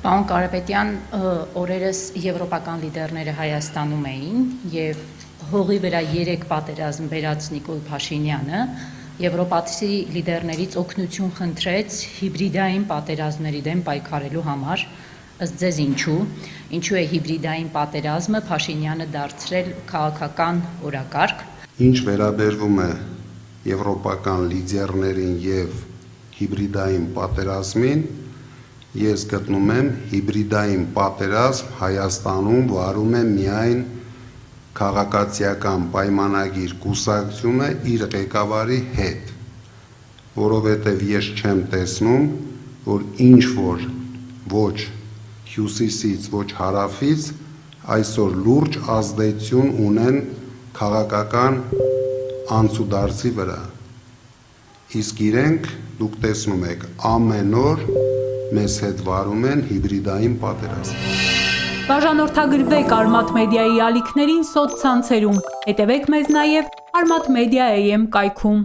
Պարոն Կարապետյան, օրերս եվրոպական լիդերները Հայաստանում էին եւ հողի վրա 3 պատերազմ բերած Նիկոլ Փաշինյանը եվրոպացի լիդերներից օգնություն խնդրեց հիբրիդային պատերազմների դեմ պայքարելու համար։ Ըստ ձեզ ինչու է հիբրիդային պատերազմը Փաշինյանը դարձրել քաղաքական օրակարգ։ Ինչ վերաբերվում է եվրոպական լիդերներին եւ հիբրիդային պատերազմին, ես գտնում եմ հիբրիդային պատերազմ Հայաստանում վարում է միայն քաղաքացիական պայմանագիր կուսակցությունը իր ղեկավարի հետ, որովհետև ես չեմ տեսնում, որ ինչ որ ոչ հյուսիսից, ոչ հարավից այսօր լուրջ ազդեցություն ունեն քաղաքական անցուդարձի վրա։ Իսկ իրենք, դուք տեսնում եք, ամեն օր մեզ հետ վարում են հիբրիդային պատերազմ։ Բաժանորդագրվեք Արմաթ մեդիայի ալիքներին սոցցանցերում, հետևեք մեզ նաև Armat Media AM կայքում։